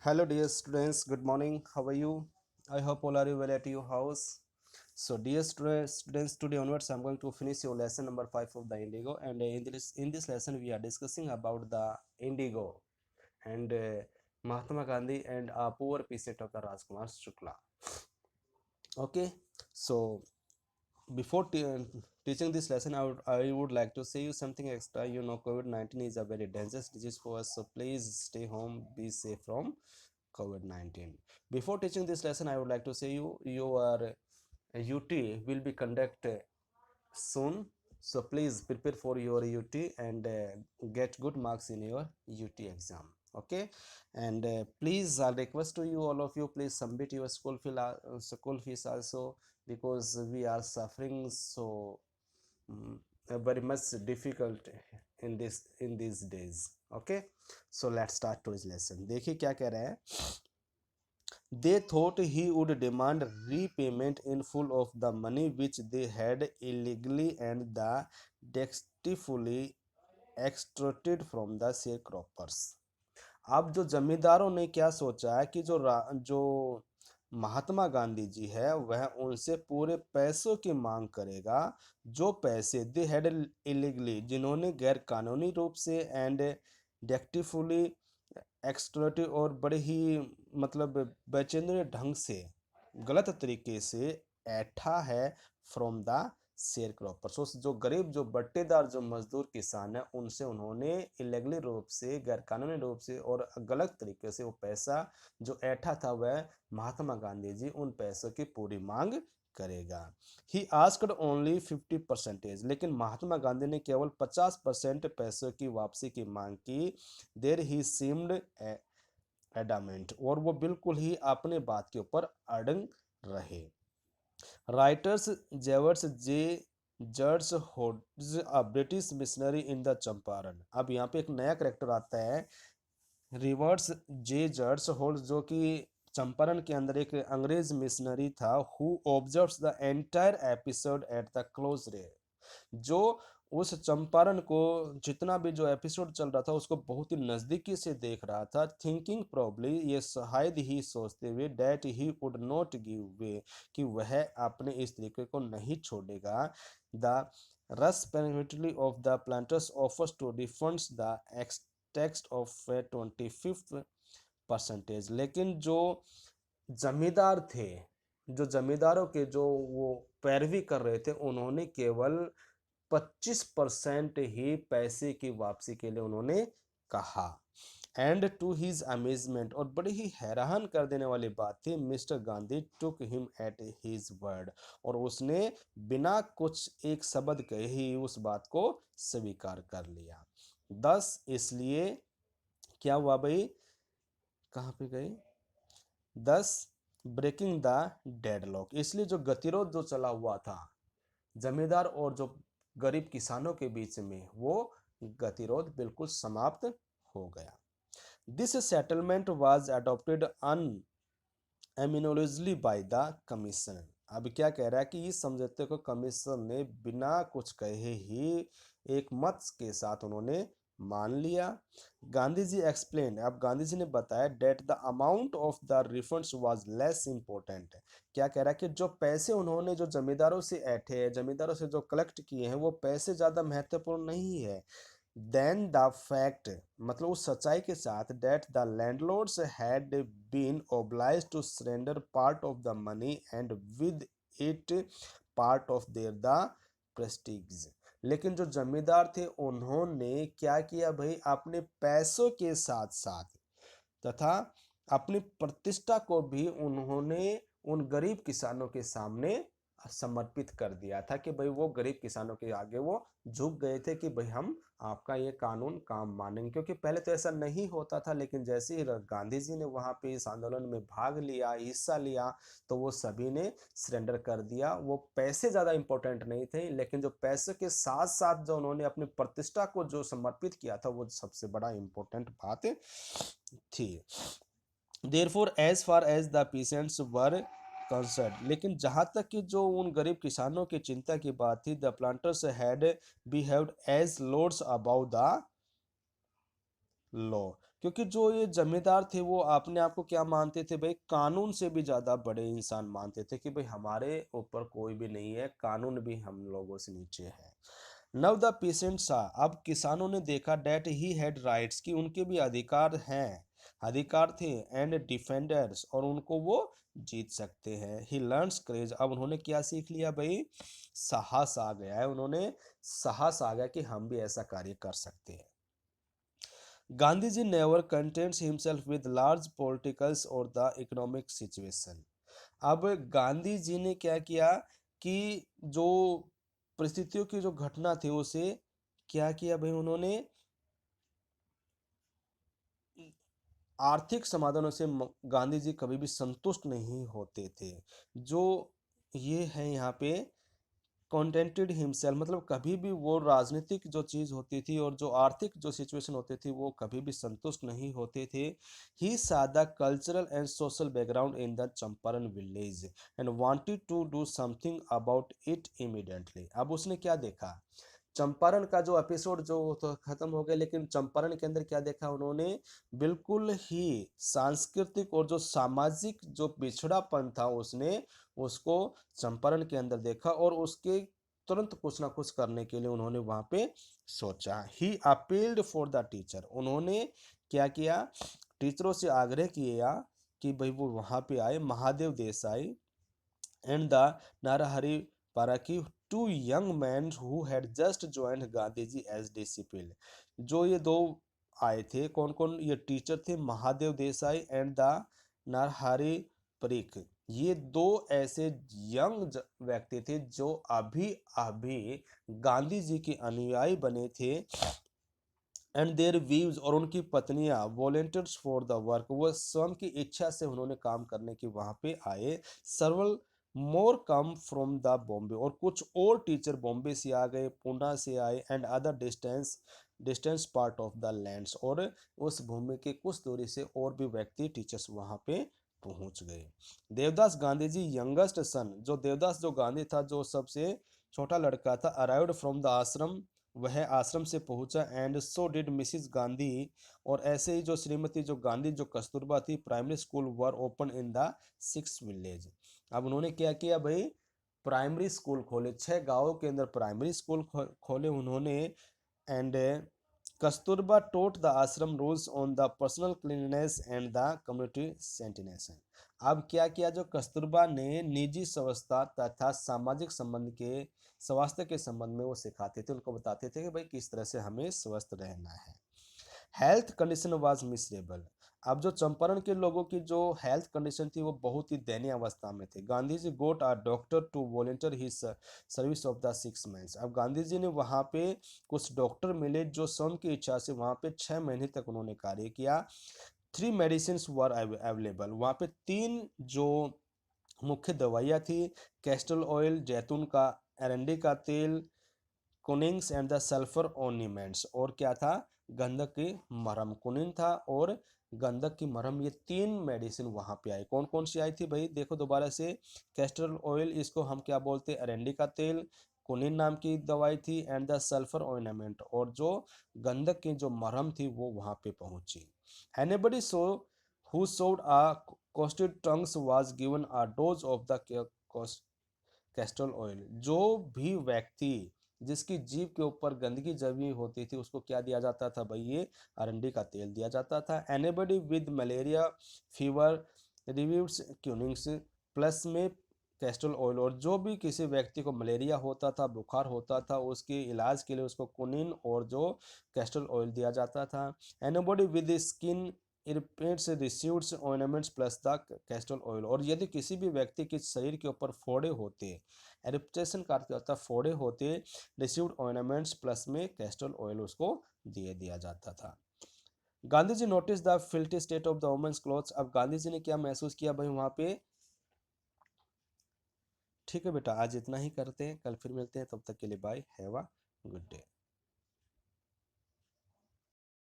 Hello, dear students. Good morning. How are you? I hope all are you well at your house. So, dear students, today onwards, I'm going to finish your lesson number 5 of the Indigo. And in this lesson, we are discussing about the Indigo and Mahatma Gandhi and a poor peasant of the Rajkumar Shukla. Okay, so before teaching this lesson, I would like to say you something extra. You know, COVID-19 is a very dangerous disease for us, so please stay home, be safe from COVID-19. Before teaching this lesson, I would like to say your UT will be conducted soon. So please prepare for your UT and get good marks in your UT exam. Okay, and please, I'll request to you, all of you, please submit your school fees also, because we are suffering so mm, very much difficult in these days. Okay, so let's start today's lesson. देखिए क्या कह रहे हैं. They thought he would demand repayment in full of the money which they had illegally and the dexteriously extracted from the sharecroppers. अब जो जमींदारों ने क्या सोचा है कि जो महात्मा गांधी जी है वह उनसे पूरे पैसों की मांग करेगा, जो पैसे दे हैड इलीगली, जिन्होंने गैर कानूनी रूप से एंड डेक्टिफुली एक्सट्रैक्टिव और बड़े ही मतलब बेचैन ढंग से गलत तरीके से ऐठा है फ्रॉम द शेयर क्रॉपर्स. जो गरीब, जो बट्टेदार, जो मजदूर किसान है, उनसे उन्होंने इलेगली रूप से, गैर कानूनी रूप से और गलत तरीके से वो पैसा जो ऐठा था, वह महात्मा गांधी जी उन पैसों की पूरी मांग करेगा. ही आस्क्ड ओनली 50%, लेकिन महात्मा गांधी ने केवल 50% पैसों की वापसी की मांग की. देर ही सीम्ड एडामेंट, और वो बिल्कुल ही अपने बात के ऊपर अड़ंग रहे. राइटर्स जेवर्स जे जर्ज hordes, a British missionary in the Champaran. अब यहाँ पे एक नया करेक्टर आता है, रिवर्स जे जर्ज होल्ड, जो कि चंपारण के अंदर एक अंग्रेज मिशनरी था, who observes the entire episode at the close रे, जो उस चंपारण को, जितना भी जो एपिसोड चल रहा था, उसको बहुत ही नजदीकी से देख रहा था. थिंकिंग प्रोबली, ये शायद ही सोचते हुए, that he would not give way, कि वह अपने इस तरीके को नहीं छोड़ेगा. The respectively of the planters offers to refunds the text of 25%. लेकिन जो जमींदार थे, जो जमींदारों के जो वो पैरवी कर रहे थे, उन्होंने केवल 25% ही पैसे की वापसी के लिए उन्होंने कहा. एंड टू हिज अमेजमेंट, और बड़ी ही हैरान कर देने वाली बात थी, mister Gandhi took him at his word, और उसने बिना कुछ एक शब्द कहे ही उस बात को स्वीकार कर लिया. 10, इसलिए क्या हुआ भाई, कहाँ पे गए, 10, ब्रेकिंग द डेडलॉक, इसलिए जो गतिरोध जो चला हुआ था जमींदार और जो गरीब किसानों के बीच में, वो गतिरोध बिल्कुल समाप्त हो गया. This settlement was adopted unanimously by the commission. अब क्या कह रहा है कि इस समझौते को कमीशन ने बिना कुछ कहे ही एक मत के साथ उन्होंने मान लिया. गांधी जी एक्सप्लेन, अब गांधी जी ने बताया, that the amount of the refunds was less important. क्या कह रहा है कि जो पैसे उन्होंने जो जमींदारों से ऐठे हैं, जमींदारों से जो कलेक्ट किए हैं, वो पैसे ज़्यादा महत्वपूर्ण नहीं है देन द फैक्ट, मतलब उस सच्चाई के साथ, that the landlords had been obliged to surrender part of the money and with it part of their the prestige. लेकिन जो जमींदार थे, उन्होंने क्या किया भाई, अपने पैसों के साथ साथ तथा अपनी प्रतिष्ठा को भी उन्होंने उन गरीब किसानों के सामने समर्पित कर दिया था, कि भाई वो गरीब किसानों के आगे वो झुक गए थे कि भाई हम आपका ये कानून काम मानेंगे. क्योंकि पहले तो ऐसा नहीं होता था, लेकिन जैसे ही गांधी जी ने वहां पे इस आंदोलन में भाग लिया, हिस्सा लिया, तो वो सभी ने सरेंडर कर दिया. वो पैसे ज्यादा इंपॉर्टेंट नहीं थे, लेकिन जो पैसे के साथ साथ जो उन्होंने अपनी प्रतिष्ठा को जो समर्पित किया था, वो सबसे बड़ा इंपॉर्टेंट बात थी. Therefore as far as the peasants were concern, लेकिन जहां तक कि जो उन गरीब किसानों की चिंता की बात थी, the planters had behaved as lords above the law, क्योंकि जो ये जमींदार थे वो अपने आप को क्या मानते थे भाई, कानून से भी ज्यादा बड़े इंसान मानते थे कि भाई हमारे ऊपर कोई भी नहीं है, कानून भी हम लोगों से नीचे है। नव द पीसेंट सा, अब किसानों ने देखा डेट ही हैड राइट्स, कि उनके भी अधिकार हैं, अधिकार थे, एंड डिफेंडर्स, और उनको वो जीत सकते हैं। ही लर्न्स करेज, अब उन्होंने क्या सीख लिया भाई, साहस आ गया है, उन्होंने साहस आ गया कि हम भी ऐसा कार्य कर सकते हैं। Gandhi ji never contents himself with large politicals और द इकोनॉमिक सिचुएशन। अब गांधी जी ने क्या किया कि जो परिस्थितियों की जो घटना थी उसे क्या किया भाई, उन्होंने आर्थिक समाधानों से गांधी जी कभी भी संतुष्ट नहीं होते थे। जो ये है यहाँ पे कॉन्टेंटेड हिमसेल्फ, मतलब कभी भी वो राजनीतिक जो चीज होती थी और जो आर्थिक जो सिचुएशन होती थी वो कभी भी संतुष्ट नहीं होते थे। He saw the cultural and social background in the Champaran village and wanted to do something about it immediately. अब उसने क्या देखा, चंपारण का जो एपिसोड जो तो खत्म हो गया, लेकिन चंपारण के अंदर क्या देखा उन्होंने, बिल्कुल ही सांस्कृतिक और जो सामाजिक जो पिछड़ापन था उसने उसको चंपारण के अंदर देखा, और उसके तुरंत कुछ ना कुछ करने के लिए उन्होंने वहां पे सोचा। ही अपील्ड फॉर द टीचर, उन्होंने क्या किया, टीचरों से आग्रह किया कि भाई वो वहां पे आए, Mahadev Desai and the Narahari Paraki, two young men who had just joined Gandhiji as disciple। जो ये दो आए थे, कौन कौन ये टीचर थे, महादेव देसाई एंड द नरहरि परिक। ये दो ऐसे यंग व्यक्ति थे जो अभी अभी गांधी जी के अनुयायी बने थे। एंड देयर वीव्स, और उनकी पत्नियां वॉलेंटियर्स फॉर द वर्क, वो स्वयं की इच्छा से उन्होंने काम करने के वहां पे आए। सर्वल मोर कम फ्रॉम द बॉम्बे, और कुछ और टीचर बॉम्बे से आ गए, पूना से आए, and other distance distance part of the lands, और उस भूमि के कुछ दूरी से और भी व्यक्ति टीचर्स वहां पे पहुंच गए। देवदास गांधी जी यंगेस्ट सन, जो देवदास जो गांधी था जो सबसे छोटा लड़का था, अराइव्ड फ्रॉम द आश्रम, वह आश्रम से पहुंचा, and so did Mrs Gandhi, और ऐसे ही जो श्रीमती जो गांधी जो कस्तूरबा थी, primary school were open in the 6 village. अब उन्होंने क्या किया भाई, प्राइमरी स्कूल खोले, 6 गांवों के अंदर प्राइमरी स्कूल खोले उन्होंने। And Kasturba taught the ashram rules on the personal cleanliness and the community sanitation. अब क्या किया, जो कस्तूरबा ने निजी स्वच्छता तथा सामाजिक संबंध के स्वास्थ्य के संबंध में वो सिखाते थे, उनको बताते थे कि भाई किस तरह से हमें स्वस्थ रहना है। Health condition was miserable. अब जो चंपारण के लोगों की जो हेल्थ कंडीशन थी वो बहुत ही दयनीय अवस्था में थे। Gandhi ji got a doctor to volunteer his service of the 6 months. अब गांधी जी ने वहां पे कुछ डॉक्टर मिले जो स्वयं की इच्छा से वहां पे 6 महीने तक उन्होंने कार्य किया। 3 मेडिसिन वर अवेलेबल, वहां पे 3 जो मुख्य दवाइयाँ थी, कैस्टर ऑयल जैतून का, एरंडी का तेल, कुनिंग्स एंड द सल्फर ऑर्निमेंट्स, और क्या था, गंधक की मरहम। कुनिन था और गंधक की मरहम, ये 3 मेडिसिन वहां पे आई। कौन कौन सी आई थी भाई, देखो दोबारा से, कैस्टर ऑयल, इसको हम क्या बोलते हैं, अरंडी का तेल, कुनिन नाम की दवाई थी, एंड द सल्फर ऑर्नामेंट, और जो गंधक की जो मरहम थी वो वहां पे पहुंची। Anybody so who showed a coated tongues was given a dose of the castor oil. जो भी व्यक्ति जिसकी जीभ के ऊपर गंदगी जमी होती थी उसको क्या दिया जाता था भाई, ये अरंडी का तेल दिया जाता था। Anybody with malaria fever reviews quinines plus में कैस्टर ऑयल, और जो भी किसी व्यक्ति को मलेरिया होता था, बुखार होता था, उसके इलाज के लिए उसको कुनिन और जो कैस्टर ऑयल दिया जाता था। Anybody with skin irritates receives ornaments plus the castor oil, और यदि किसी भी व्यक्ति के शरीर के ऊपर फोड़े होते, एरिप्टेशन का अर्थ होता है फोड़े होते, रिसीव्ड ऑर्नामेंट्स प्लस में कैस्टर ऑयल उसको दिया जाता था। Gandhi ji notice the filthy state of the women's clothes. अब गांधी जी ने क्या महसूस किया भाई वहां पे। ठीक है बेटा, आज इतना ही करते हैं, कल फिर मिलते हैं, तब तक के लिए bye, have a good day.